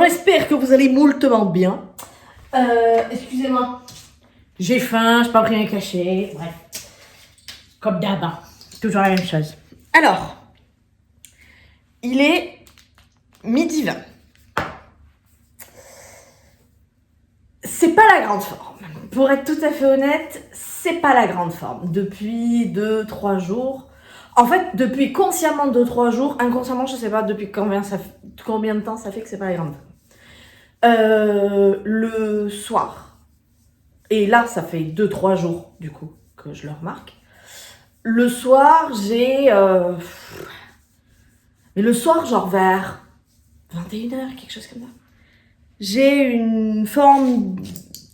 J'espère que vous allez moultement bien. Excusez-moi. J'ai faim, j'ai pas pris un cachet. Bref. Comme d'hab, hein. C'est toujours la même chose. Alors, il est 12h20. C'est pas la grande forme. Pour être tout à fait honnête, c'est pas la grande forme. Depuis 2-3 jours. En fait, depuis consciemment 2-3 jours, inconsciemment, je sais pas depuis combien de temps ça fait que c'est pas la grande forme. Le soir, et là ça fait 2-3 jours du coup que je le remarque, le soir j'ai mais le soir genre vers 21h, quelque chose comme ça, j'ai une forme,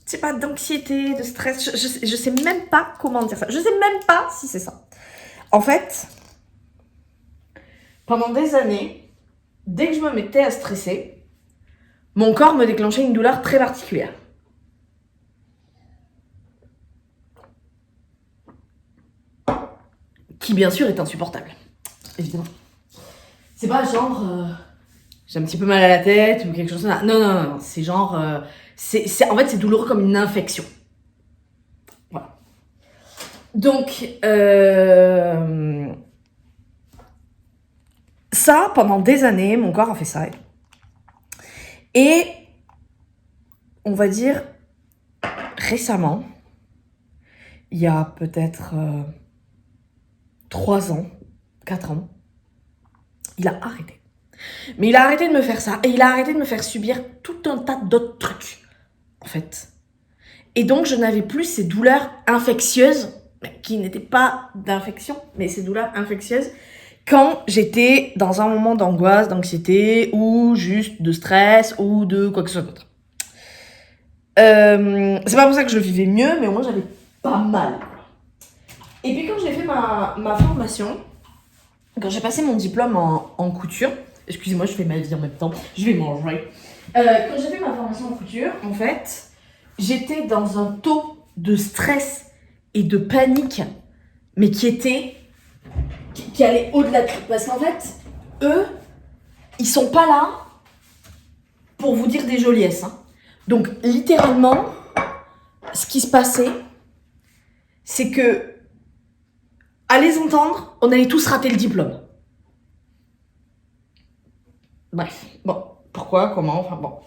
c'est pas d'anxiété, de stress, je sais même pas comment dire ça, je sais même pas si c'est ça. En fait, pendant des années, dès que je me mettais à stresser, mon corps me déclenchait une douleur très particulière. Qui bien sûr est insupportable, évidemment. C'est pas genre j'ai un petit peu mal à la tête ou quelque chose comme ça. Non, c'est genre en fait c'est douloureux comme une infection. Voilà. Donc ça, pendant des années, mon corps a fait ça. Et on va dire récemment, il y a peut-être 3 ans, 4 ans, il a arrêté. Mais il a arrêté de me faire ça et il a arrêté de me faire subir tout un tas d'autres trucs, en fait. Et donc, je n'avais plus ces douleurs infectieuses, qui n'étaient pas d'infection, mais ces douleurs infectieuses, quand j'étais dans un moment d'angoisse, d'anxiété, ou juste de stress, ou de quoi que ce soit d'autre. C'est pas pour ça que je vivais mieux, mais au moins j'avais pas mal. Et puis quand j'ai fait ma formation, quand j'ai passé mon diplôme en couture, excusez-moi, je fais ma vie en même temps, je vais manger. Quand j'ai fait ma formation en couture, en fait, j'étais dans un taux de stress et de panique, mais qui allait au-delà de tout. Parce qu'en fait, eux, ils sont pas là pour vous dire des joliesses. Hein. Donc, littéralement, ce qui se passait, c'est que, à les entendre, on allait tous rater le diplôme. Bref, bon, pourquoi, comment, enfin bon.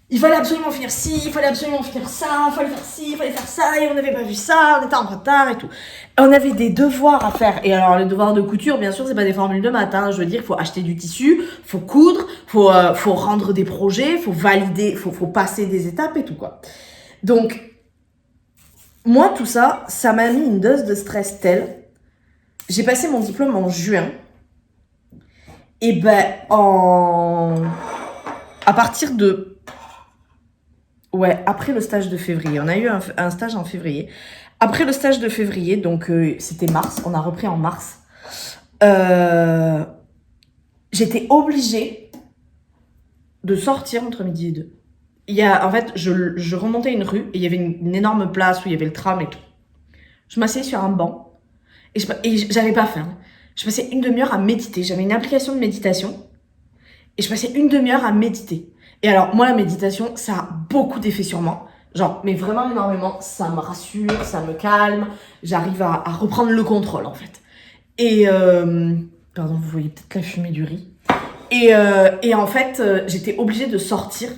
Il fallait absolument finir ci, il fallait absolument finir ça, il fallait faire ci, il fallait faire ça, et on n'avait pas vu ça, on était en retard et tout. On avait des devoirs à faire, et alors les devoirs de couture, bien sûr, c'est pas des formules de maths, hein. Je veux dire, il faut acheter du tissu, faut coudre, faut rendre des projets, faut valider, faut passer des étapes et tout, quoi. Donc, moi, tout ça, ça m'a mis une dose de stress telle. J'ai passé mon diplôme en juin, et à partir de... Ouais, après le stage de février. On a eu un stage en février. Après le stage de février, donc c'était mars, on a repris en mars, j'étais obligée de sortir entre midi et 2. En fait, je remontais une rue et il y avait une énorme place où il y avait le tram et tout. Je m'asseyais sur un banc et j'avais pas faim. Je passais une demi-heure à méditer. J'avais une application de méditation et je passais une demi-heure à méditer. Et alors, moi, la méditation, ça a beaucoup d'effets sur moi. Genre, mais vraiment énormément. Ça me rassure, ça me calme. J'arrive à reprendre le contrôle, en fait. Et, pardon, vous voyez peut-être la fumée du riz. Et en fait, j'étais obligée de sortir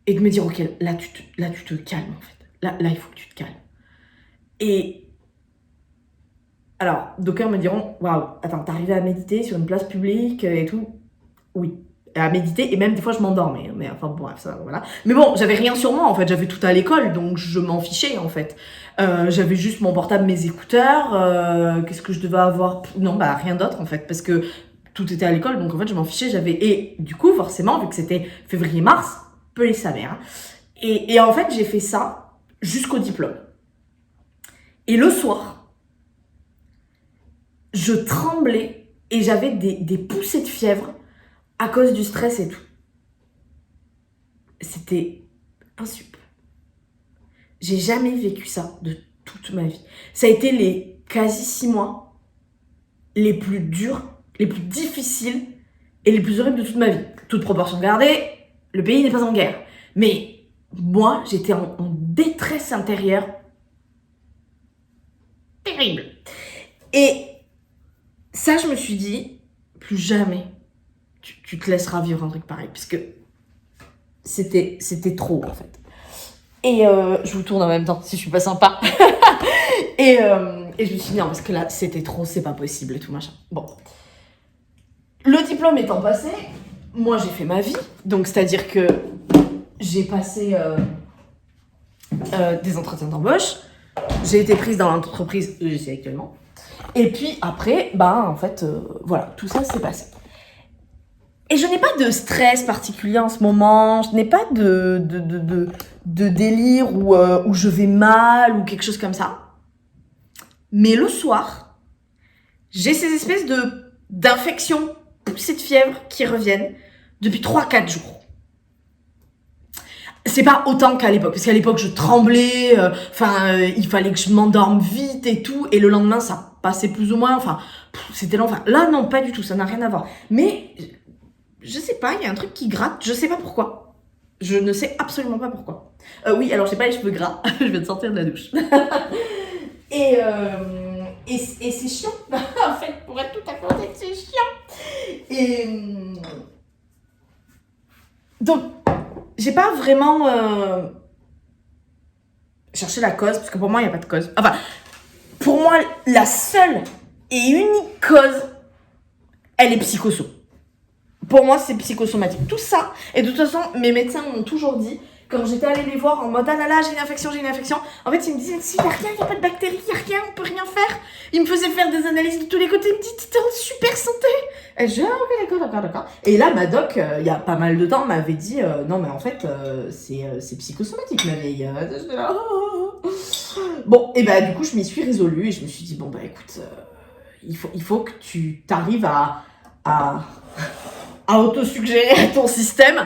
et de me dire, ok, là, tu te calmes, en fait. Là, il faut que tu te calmes. Et alors, d'aucuns me diront, waouh, attends, t'arrivais à méditer sur une place publique et tout? Oui. À méditer, et même des fois je m'endormais, mais enfin bref, ça voilà. Mais bon, j'avais rien sur moi en fait, j'avais tout à l'école, donc je m'en fichais en fait. J'avais juste mon portable, mes écouteurs, qu'est-ce que je devais avoir? Non, bah rien d'autre en fait, parce que tout était à l'école, donc en fait je m'en fichais, et du coup forcément, vu que c'était février-mars, peu les savait, hein. Et en fait j'ai fait ça jusqu'au diplôme. Et le soir, je tremblais, et j'avais des poussées de fièvre, à cause du stress et tout. C'était insup. J'ai jamais vécu ça de toute ma vie. Ça a été les quasi 6 mois les plus durs, les plus difficiles et les plus horribles de toute ma vie. Toute proportion gardée, le pays n'est pas en guerre. Mais moi, j'étais en détresse intérieure terrible. Et ça, je me suis dit, plus jamais tu te laisseras vivre un truc pareil. Parce que c'était trop, en fait. Et je vous tourne en même temps, si je suis pas sympa. et je me suis dit, non, parce que là, c'était trop, c'est pas possible et tout, machin. Bon. Le diplôme étant passé, moi, j'ai fait ma vie. Donc, c'est-à-dire que j'ai passé des entretiens d'embauche. J'ai été prise dans l'entreprise où je suis actuellement. Et puis après, en fait, voilà, tout ça s'est passé. Et je n'ai pas de stress particulier en ce moment. Je n'ai pas de délire où je vais mal ou quelque chose comme ça. Mais le soir, j'ai ces espèces d'infections, poussées de fièvre qui reviennent depuis 3-4 jours. C'est pas autant qu'à l'époque, parce qu'à l'époque je tremblais, il fallait que je m'endorme vite et tout, et le lendemain ça passait plus ou moins, c'était l'enfer. Là non, pas du tout, ça n'a rien à voir. Mais, je sais pas, il y a un truc qui gratte, je sais pas pourquoi. Je ne sais absolument pas pourquoi. Oui, alors j'ai pas les cheveux gras, je viens de sortir de la douche. et c'est chiant, en fait, pour être tout à fait honnête, c'est chiant. Et donc, j'ai pas vraiment cherché la cause, parce que pour moi, il n'y a pas de cause. Enfin, pour moi, la seule et unique cause, elle est psychoso. Pour moi, c'est psychosomatique. Tout ça, et de toute façon, mes médecins m'ont toujours dit, quand j'étais allée les voir en mode « Ah là là, j'ai une infection ». En fait, ils me disaient « Il n'y a rien, il n'y a pas de bactéries, il n'y a rien, on peut rien faire ». Ils me faisaient faire des analyses de tous les côtés, ils me disaient « T'es en super santé ». Et je dis « Ah ok, d'accord ». Et là, ma doc, il y a pas mal de temps, m'avait dit « Non, mais en fait, c'est psychosomatique, ma vieille ». Bon, et du coup, je m'y suis résolue et je me suis dit « Bon, écoute, il faut que tu t'arrives à autosuggérer à ton système ».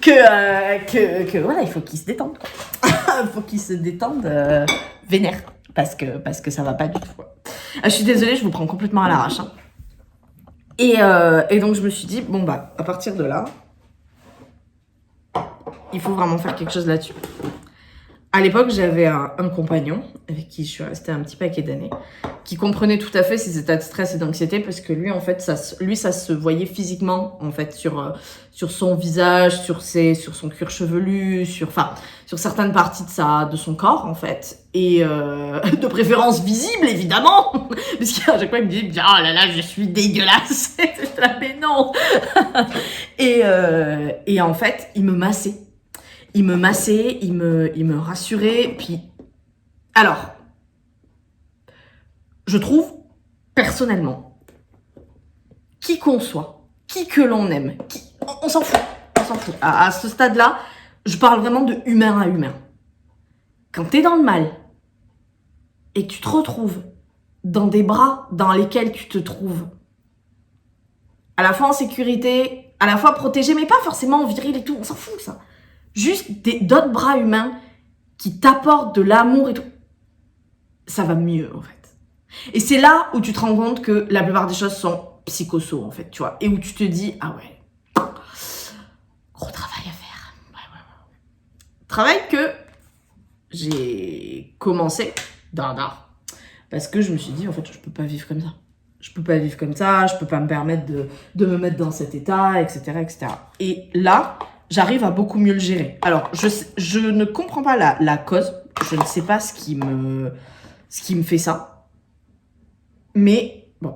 que voilà, il faut qu'ils se détendent. Il faut qu'ils se détendent vénère. Parce que ça va pas du tout. Je suis désolée, je vous prends complètement à l'arrache. Hein. Et donc, je me suis dit, à partir de là, il faut vraiment faire quelque chose là-dessus. À l'époque, j'avais un compagnon avec qui je suis restée un petit paquet d'années, qui comprenait tout à fait ces états de stress et d'anxiété parce que lui, en fait, ça se voyait physiquement, en fait, sur son visage, sur son cuir chevelu, sur certaines parties de son corps, en fait, et de préférence visible, évidemment, parce qu'à chaque fois, il me dit, oh là là, je suis dégueulasse, j'étais là, mais non. Et en fait, il me massait. Il me rassurait, puis... Alors, je trouve, personnellement, qui qu'on soit, qui que l'on aime, on s'en fout, À ce stade-là, je parle vraiment de humain à humain. Quand t'es dans le mal, et que tu te retrouves dans des bras dans lesquels tu te trouves à la fois en sécurité, à la fois protégé, mais pas forcément viril et tout, on s'en fout, ça. Juste d'autres bras humains qui t'apportent de l'amour et tout. Ça va mieux, en fait. Et c'est là où tu te rends compte que la plupart des choses sont psychoso, en fait, tu vois. Et où tu te dis, ah ouais, gros travail à faire. Ouais. Travail que j'ai commencé d'art. Parce que je me suis dit, en fait, je peux pas vivre comme ça. Je peux pas vivre comme ça, je peux pas me permettre de me mettre dans cet état, etc., etc. Et là... j'arrive à beaucoup mieux le gérer. Alors, je ne comprends pas la cause. Je ne sais pas ce qui me fait ça. Mais, bon.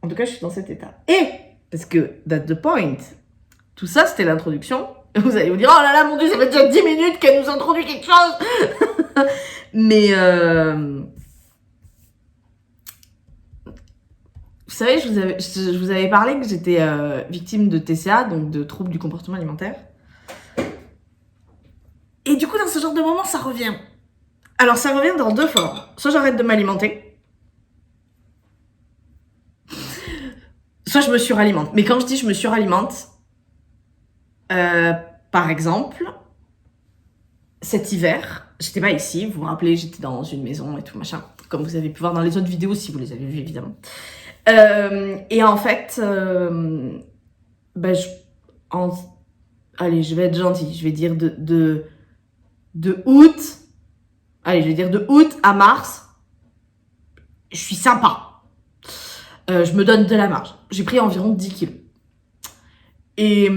En tout cas, je suis dans cet état. Et, parce que, that's the point. Tout ça, c'était l'introduction. Vous allez vous dire, oh là là, mon Dieu, ça fait déjà 10 minutes qu'elle nous introduit quelque chose. Mais, vous savez, je vous avais parlé que j'étais victime de TCA, donc de troubles du comportement alimentaire. Et du coup, dans ce genre de moment, ça revient. Alors, ça revient dans 2 formes. Soit j'arrête de m'alimenter, soit je me suralimente. Mais quand je dis je me suralimente, par exemple, cet hiver, j'étais pas ici, vous vous rappelez, j'étais dans une maison et tout machin, comme vous avez pu voir dans les autres vidéos si vous les avez vues évidemment. Et en fait, allez, je vais être gentille, je vais dire de août, allez, je vais dire de août à mars, je suis sympa. Je me donne de la marge. J'ai pris environ 10 kilos. Et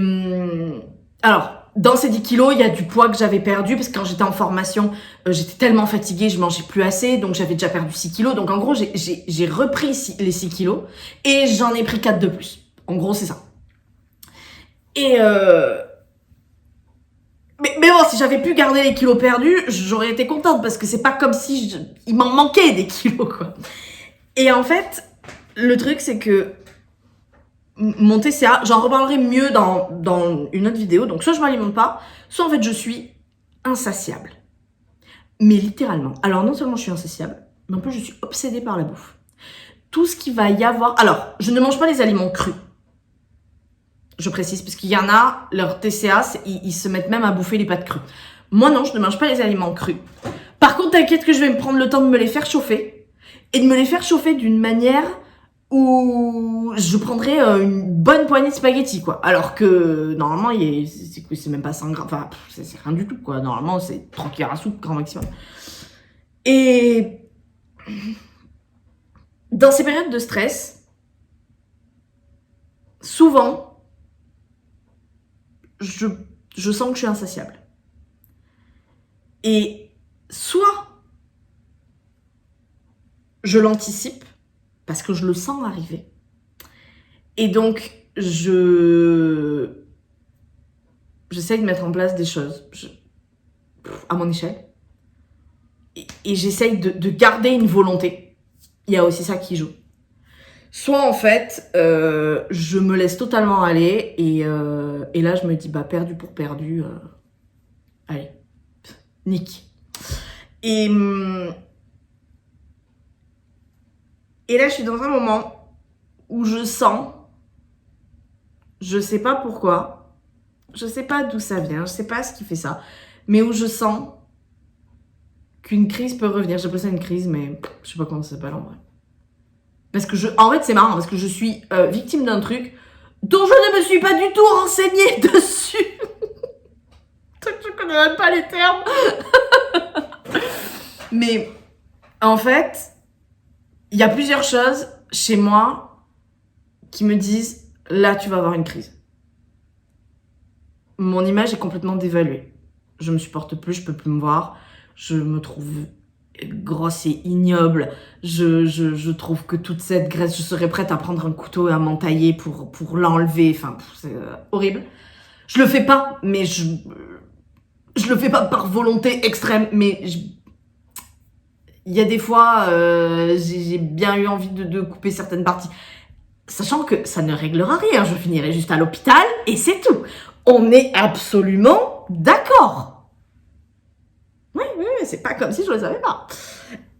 alors, dans ces 10 kilos, il y a du poids que j'avais perdu parce que quand j'étais en formation, j'étais tellement fatiguée, je mangeais plus assez, donc j'avais déjà perdu 6 kilos. Donc en gros, j'ai repris les 6 kilos et j'en ai pris 4 de plus. En gros, c'est ça. Et mais bon, si j'avais pu garder les kilos perdus, j'aurais été contente parce que c'est pas comme si il m'en manquait des kilos, quoi. Et en fait, le truc, c'est que mon TCA, j'en reparlerai mieux dans une autre vidéo. Donc, soit je m'alimente pas, soit en fait, je suis insatiable. Mais littéralement. Alors, non seulement je suis insatiable, mais en plus, je suis obsédée par la bouffe. Tout ce qu'il va y avoir... Alors, je ne mange pas les aliments crus. Je précise, parce qu'il y en a, leur TCA, ils se mettent même à bouffer les pâtes crues. Moi, non, je ne mange pas les aliments crus. Par contre, t'inquiète que je vais me prendre le temps de me les faire chauffer. Et de me les faire chauffer d'une manière où je prendrais une bonne poignée de spaghettis, quoi. Alors que, normalement, c'est même pas 100 grammes. Enfin, c'est rien du tout, quoi. Normalement, c'est 3 cuillères à soupe, grand maximum. Et dans ces périodes de stress, souvent, je sens que je suis insatiable. Et soit je l'anticipe, parce que je le sens arriver. Et donc, j'essaie de mettre en place des choses à mon échelle. Et j'essaye de garder une volonté. Il y a aussi ça qui joue. Soit en fait, je me laisse totalement aller et là je me dis bah perdu pour perdu, allez, nique. Et là je suis dans un moment où je sens, je sais pas pourquoi, je sais pas d'où ça vient, je sais pas ce qui fait ça, mais où je sens qu'une crise peut revenir. J'appelle ça une crise, mais je sais pas comment ça s'appelle en vrai. Parce que en fait, c'est marrant, parce que je suis victime d'un truc dont je ne me suis pas du tout renseignée dessus. Je connais même pas les termes. Mais en fait, il y a plusieurs choses chez moi qui me disent là, tu vas avoir une crise. Mon image est complètement dévaluée. Je me supporte plus, je peux plus me voir. Je me trouve grosse et ignoble. Je trouve que toute cette graisse, je serais prête à prendre un couteau et à m'entailler pour l'enlever. Enfin, c'est horrible. Je le fais pas, mais je le fais pas par volonté extrême, mais il y a des fois, j'ai bien eu envie de couper certaines parties. Sachant que ça ne réglera rien, je finirai juste à l'hôpital et c'est tout. On est absolument d'accord. Oui, c'est pas comme si je le savais pas.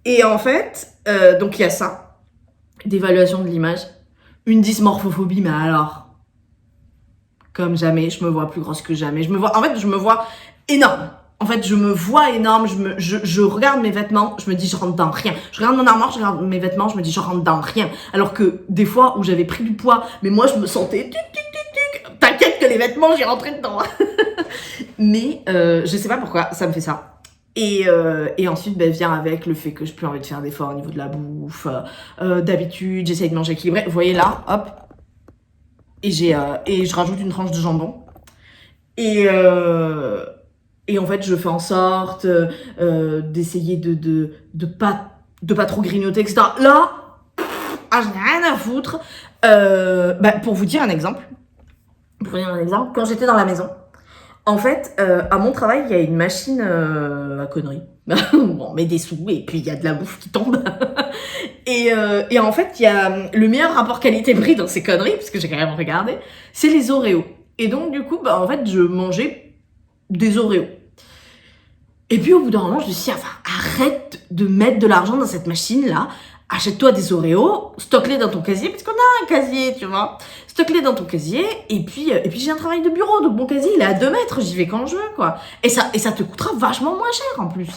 Et en fait, donc il y a ça, d'évaluation de l'image, une dysmorphophobie, mais alors, comme jamais, je me vois plus grosse que jamais. Je me vois énorme. En fait, je me vois énorme, je regarde mes vêtements, je me dis je rentre dans rien. Je regarde mon armoire, je regarde mes vêtements, je me dis je rentre dans rien. Alors que des fois où j'avais pris du poids, mais moi je me sentais t'inquiète que les vêtements j'y rentrais dedans. Mais je sais pas pourquoi ça me fait ça. Et ensuite, vient avec le fait que je n'ai plus envie de faire d'efforts au niveau de la bouffe. D'habitude, j'essaye de manger équilibré. Vous voyez là, hop. Et je rajoute une tranche de jambon. Et en fait, je fais en sorte d'essayer de pas trop grignoter, etc. Là, je n'ai rien à foutre. Pour vous dire un exemple. Quand j'étais dans la maison, en fait, à mon travail, il y a une machine à conneries. On met des sous et puis il y a de la bouffe qui tombe. et en fait, il y a le meilleur rapport qualité-prix dans ces conneries, parce que j'ai quand même regardé, c'est les Oreos. Et donc, du coup, en fait, je mangeais des Oreos. Et puis, au bout d'un moment, je me suis dit, enfin, arrête de mettre de l'argent dans cette machine-là. Achète-toi des Oreos, stocke-les dans ton casier, parce qu'on a un casier, tu vois. Stocke-les dans ton casier, et puis j'ai un travail de bureau, donc mon casier, il est à 2 mètres, j'y vais quand je veux, quoi. Et ça te coûtera vachement moins cher, en plus.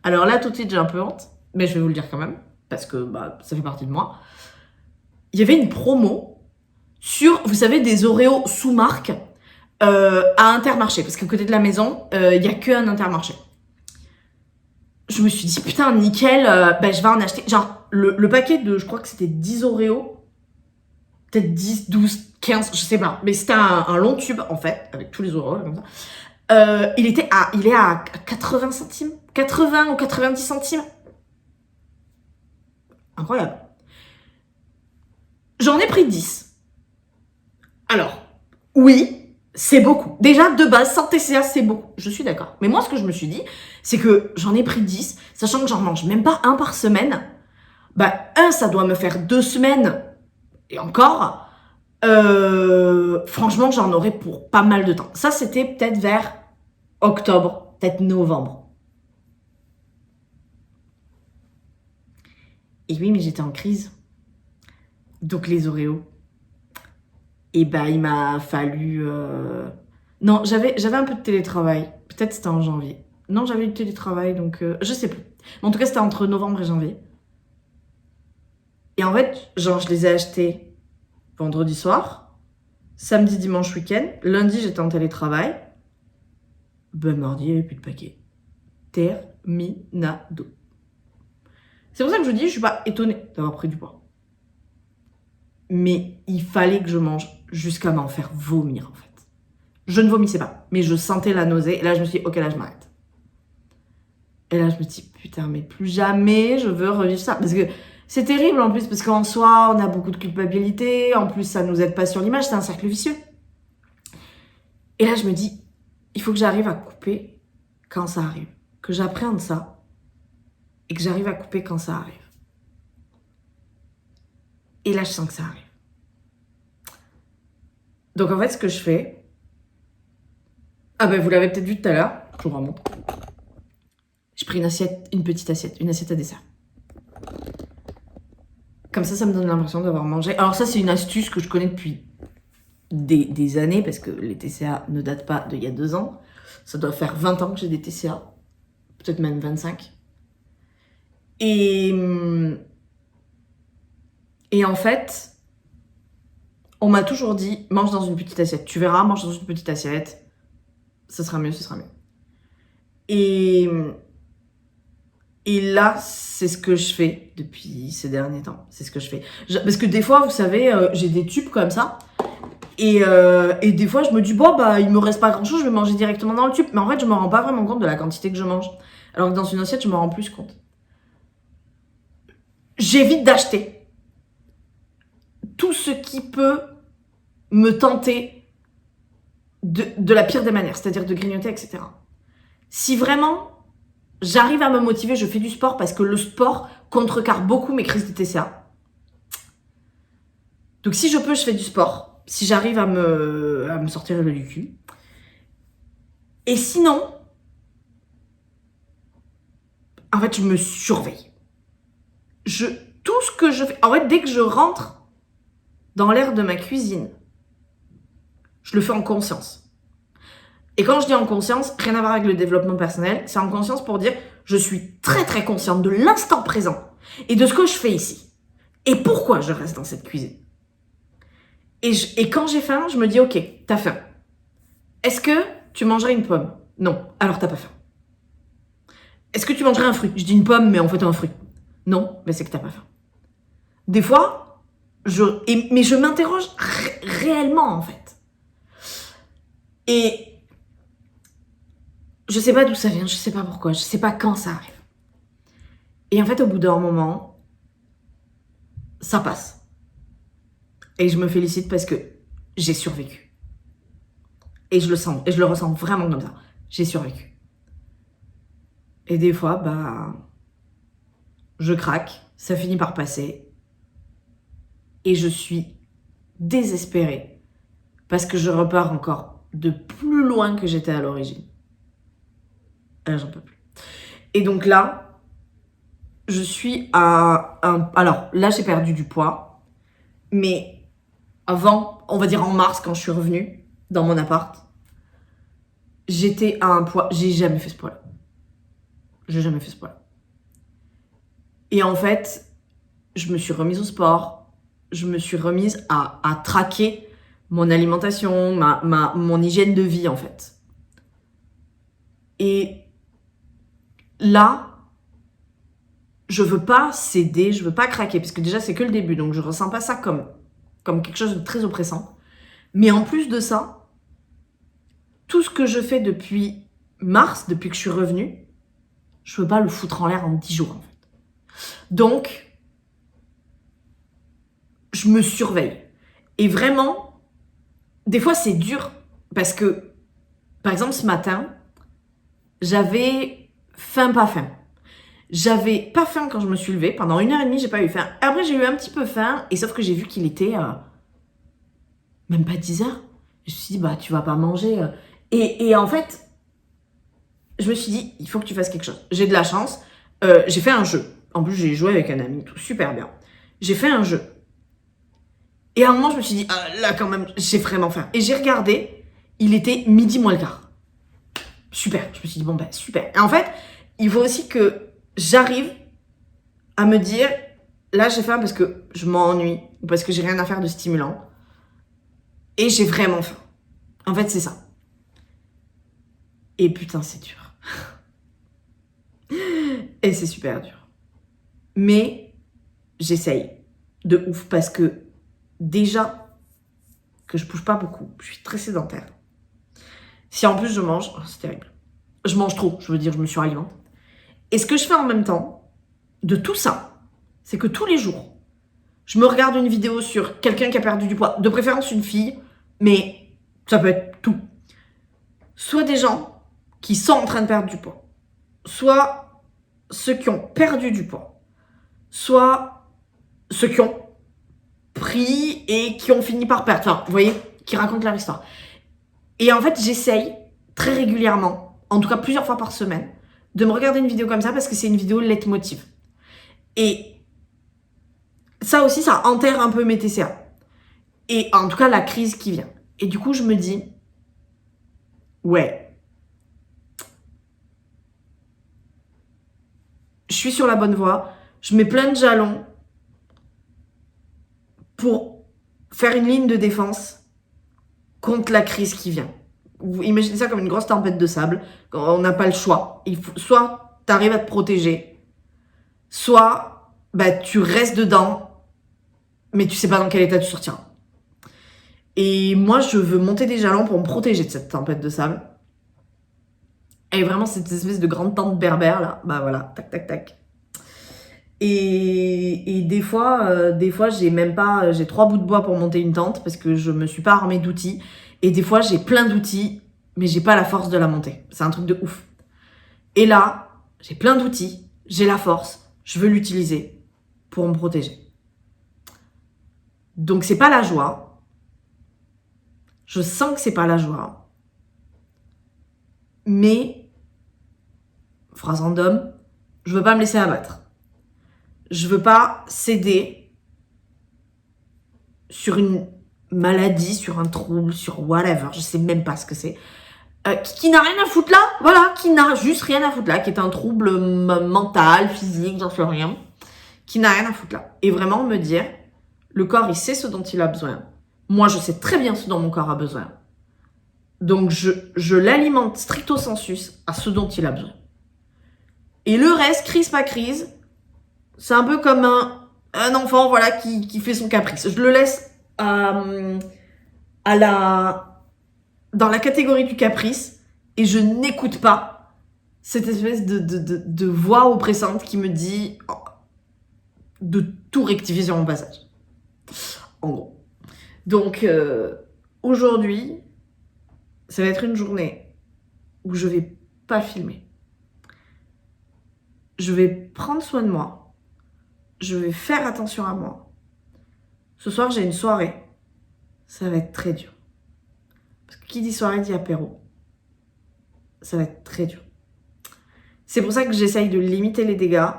Alors là, tout de suite, j'ai un peu honte, mais je vais vous le dire quand même, parce que ça fait partie de moi. Il y avait une promo sur, vous savez, des Oreos sous marque à Intermarché, parce qu'à côté de la maison, il n'y a qu'un Intermarché. Je me suis dit, putain, nickel, je vais en acheter. Genre, le paquet de, je crois que c'était 10 Oreos, peut-être 10, 12, 15, je sais pas, mais c'était un long tube, en fait, avec tous les Oreos, comme ça. Il est à 80 centimes, 80 ou 90 centimes. Incroyable. J'en ai pris 10. Alors, oui, c'est beaucoup. Déjà, de base, sans TCA, c'est beaucoup. Je suis d'accord. Mais moi, ce que je me suis dit, c'est que j'en ai pris 10, sachant que j'en mange même pas un par semaine. Ça doit me faire 2 semaines. Et encore, franchement, j'en aurais pour pas mal de temps. Ça, c'était peut-être vers octobre, peut-être novembre. Et oui, mais j'étais en crise. Donc les Oreos. Et il m'a fallu... Non, j'avais un peu de télétravail. Peut-être c'était en janvier. Non, j'avais du télétravail, donc je sais plus. Mais en tout cas, c'était entre novembre et janvier. Et en fait, genre, je les ai achetés vendredi soir, samedi, dimanche, week-end. Lundi, j'étais en télétravail. Mardi, il n'y avait plus de paquet. Terminado. C'est pour ça que je vous dis, je suis pas étonnée d'avoir pris du poids. Mais il fallait que je mange jusqu'à m'en faire vomir, en fait. Je ne vomissais pas, mais je sentais la nausée. Et là, je me suis dit, ok, là, je m'arrête. Et là, je me dis, putain, mais plus jamais je veux revivre ça. Parce que c'est terrible, en plus, parce qu'en soi, on a beaucoup de culpabilité. En plus, ça nous aide pas sur l'image. C'est un cercle vicieux. Et là, je me dis, il faut que j'arrive à couper quand ça arrive. Que j'appréhende ça. Et que j'arrive à couper quand ça arrive. Et là, je sens que ça arrive. Donc, en fait, ce que je fais... vous l'avez peut-être vu tout à l'heure. Je vous remonte. J'ai pris une petite assiette, une assiette à dessert. Comme ça me donne l'impression d'avoir mangé. Alors ça, c'est une astuce que je connais depuis des années, parce que les TCA ne datent pas d'il y a 2 ans. Ça doit faire 20 ans que j'ai des TCA. Peut-être même 25. Et en fait, on m'a toujours dit, mange dans une petite assiette. Tu verras, mange dans une petite assiette. Ce sera mieux, ce sera mieux. Et là, c'est ce que je fais depuis ces derniers temps. C'est ce que je fais. Parce que des fois, vous savez, j'ai des tubes comme ça. Et des fois, je me dis, il me reste pas grand-chose, je vais manger directement dans le tube. Mais en fait, je me rends pas vraiment compte de la quantité que je mange. Alors que dans une assiette, je me rends plus compte. J'évite d'acheter tout ce qui peut me tenter de la pire des manières, c'est-à-dire de grignoter, etc. Si vraiment j'arrive à me motiver, je fais du sport parce que le sport contrecarre beaucoup mes crises de TCA. Donc si je peux, je fais du sport. Si j'arrive à me sortir le cul. Et sinon, en fait, je me surveille. Tout ce que je fais... En fait, dès que je rentre dans l'air de ma cuisine, je le fais en conscience. Et quand je dis en conscience, rien à voir avec le développement personnel, c'est en conscience pour dire je suis très très consciente de l'instant présent et de ce que je fais ici. Et pourquoi je reste dans cette cuisine. Et quand j'ai faim, je me dis ok, t'as faim. Est-ce que tu mangerais une pomme? Non, alors t'as pas faim. Est-ce que tu mangerais un fruit? Je dis une pomme, mais en fait un fruit. Non, mais c'est que t'as pas faim. Des fois, mais je m'interroge réellement en fait. Et je sais pas d'où ça vient, je sais pas pourquoi, je sais pas quand ça arrive. Et en fait, au bout d'un moment, ça passe. Et je me félicite parce que j'ai survécu. Et je le sens, et je le ressens vraiment comme ça. J'ai survécu. Et des fois, je craque, ça finit par passer. Et je suis désespérée parce que je repars encore de plus loin que j'étais à l'origine. J'en peux plus. Et donc là, je suis à un... Alors, là, j'ai perdu du poids. Mais avant, on va dire en mars, quand je suis revenue dans mon appart, j'étais à un poids... J'ai jamais fait ce poids-là. J'ai jamais fait ce poids-là. Et en fait, je me suis remise au sport. Je me suis remise à traquer mon alimentation, mon hygiène de vie, en fait. Et là, je veux pas céder, je veux pas craquer, parce que déjà, c'est que le début, donc je ressens pas ça comme quelque chose de très oppressant. Mais en plus de ça, tout ce que je fais depuis mars, depuis que je suis revenue, je veux pas le foutre en l'air en 10 jours, en fait. Donc, je me surveille. Et vraiment, des fois, c'est dur, parce que, par exemple, ce matin, j'avais faim, pas faim. J'avais pas faim quand je me suis levée. Pendant 1h30, j'ai pas eu faim. Après, j'ai eu un petit peu faim, et sauf que j'ai vu qu'il était même pas 10h. Je me suis dit, bah, tu vas pas manger. Et en fait, je me suis dit, il faut que tu fasses quelque chose. J'ai de la chance. J'ai fait un jeu. En plus, j'ai joué avec un ami, tout super bien. J'ai fait un jeu. Et à un moment, je me suis dit, ah, là, quand même, j'ai vraiment faim. Et j'ai regardé, il était midi moins le quart. Super. Je me suis dit, bon, ben, super. Et en fait, il faut aussi que j'arrive à me dire, là, j'ai faim parce que je m'ennuie, ou parce que j'ai rien à faire de stimulant. Et j'ai vraiment faim. En fait, c'est ça. Et putain, c'est dur. Et c'est super dur. Mais j'essaye de ouf parce que déjà que je bouge pas beaucoup, je suis très sédentaire. Si en plus je mange, oh, c'est terrible. Je mange trop, je veux dire, je me suralimente. Et ce que je fais en même temps de tout ça, c'est que tous les jours, je me regarde une vidéo sur quelqu'un qui a perdu du poids, de préférence une fille, mais ça peut être tout. Soit des gens qui sont en train de perdre du poids, soit ceux qui ont perdu du poids, soit ceux qui ont pris et qui ont fini par perdre. Enfin, vous voyez, qui racontent leur histoire. Et en fait, j'essaye très régulièrement, en tout cas plusieurs fois par semaine, de me regarder une vidéo comme ça parce que c'est une vidéo leitmotiv. Et ça aussi, ça enterre un peu mes TCA. Et en tout cas, la crise qui vient. Et du coup, je me dis, ouais, je suis sur la bonne voie, je mets plein de jalons pour faire une ligne de défense contre la crise qui vient. Vous imaginez ça comme une grosse tempête de sable. On n'a pas le choix. Il faut, soit tu arrives à te protéger, soit bah, tu restes dedans, mais tu sais pas dans quel état tu sortiras. Et moi, je veux monter des jalons pour me protéger de cette tempête de sable. Et vraiment, cette espèce de grande tente berbère, là, bah voilà, tac, tac, tac. Et des fois, j'ai même pas, j'ai 3 bouts de bois pour monter une tente parce que je me suis pas armée d'outils. Et des fois, j'ai plein d'outils, mais j'ai pas la force de la monter. C'est un truc de ouf. Et là, j'ai plein d'outils, j'ai la force, je veux l'utiliser pour me protéger. Donc c'est pas la joie. Je sens que c'est pas la joie. Mais, phrase random, je veux pas me laisser abattre. Je veux pas céder sur une maladie, sur un trouble, sur whatever, je sais même pas ce que c'est, qui n'a rien à foutre là, voilà, qui n'a juste rien à foutre là, qui est un trouble mental, physique, j'en sais rien, qui n'a rien à foutre là. Et vraiment me dire, le corps, il sait ce dont il a besoin. Moi, je sais très bien ce dont mon corps a besoin. Donc, je l'alimente stricto sensus à ce dont il a besoin. Et le reste, crise pas crise, c'est un peu comme un enfant, voilà, qui fait son caprice. Je le laisse dans la catégorie du caprice et je n'écoute pas cette espèce de voix oppressante qui me dit de tout rectifier sur mon passage. En gros. Donc, aujourd'hui, ça va être une journée où je vais pas filmer. Je vais prendre soin de moi. Je vais faire attention à moi. Ce soir, j'ai une soirée. Ça va être très dur. Parce que qui dit soirée dit apéro. Ça va être très dur. C'est pour ça que j'essaye de limiter les dégâts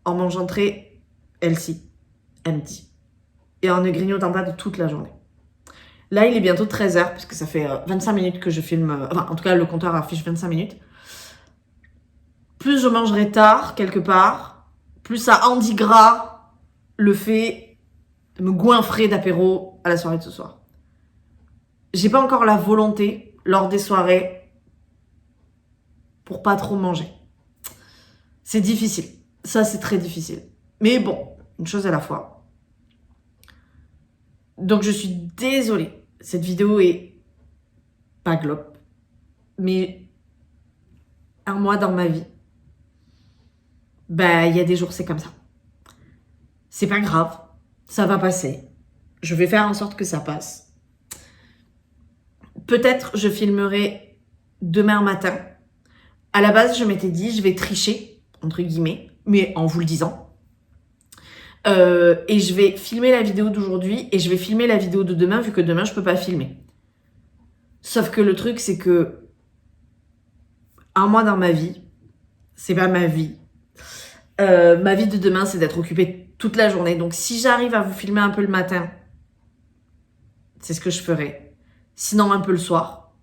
en mangeant très healthy, empty. Et en ne grignotant pas de toute la journée. Là, il est bientôt 13h, parce que ça fait 25 minutes que je filme. Enfin, en tout cas, le compteur affiche 25 minutes. Plus je mangerai tard, quelque part, plus ça handigras le fait de me goinfrer d'apéro à la soirée de ce soir. J'ai pas encore la volonté, lors des soirées, pour pas trop manger. C'est difficile. Ça, c'est très difficile. Mais bon, une chose à la fois. Donc, je suis désolée. Cette vidéo est pas globe. Mais un mois dans ma vie, bah, il y a des jours, c'est comme ça. C'est pas grave. Ça va passer. Je vais faire en sorte que ça passe. Peut-être je filmerai demain matin. À la base, je m'étais dit, je vais tricher, entre guillemets, mais en vous le disant. Et je vais filmer la vidéo d'aujourd'hui et je vais filmer la vidéo de demain, vu que demain, je peux pas filmer. Sauf que le truc, c'est que un mois dans ma vie, c'est pas ma vie. Ma vie de demain, c'est d'être occupée toute la journée. Donc, si j'arrive à vous filmer un peu le matin, c'est ce que je ferai. Sinon, un peu le soir,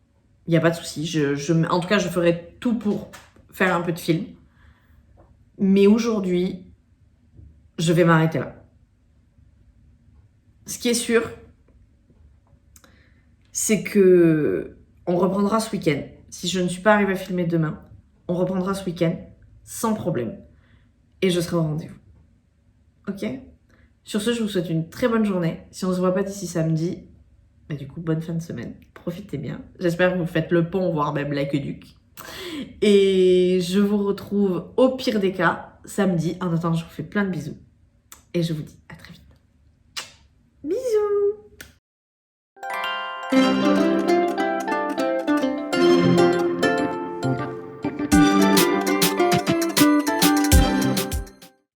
il n'y a pas de souci. En tout cas, je ferai tout pour faire un peu de film. Mais aujourd'hui, je vais m'arrêter là. Ce qui est sûr, c'est que on reprendra ce week-end. Si je ne suis pas arrivée à filmer demain, on reprendra ce week-end sans problème. Et je serai au rendez-vous. Ok ? Sur ce, je vous souhaite une très bonne journée. Si on ne se voit pas d'ici samedi, bah du coup, bonne fin de semaine. Profitez bien. J'espère que vous faites le pont, voire même l'aqueduc. Et je vous retrouve au pire des cas samedi. En attendant, je vous fais plein de bisous. Et je vous dis à très vite. Bisous!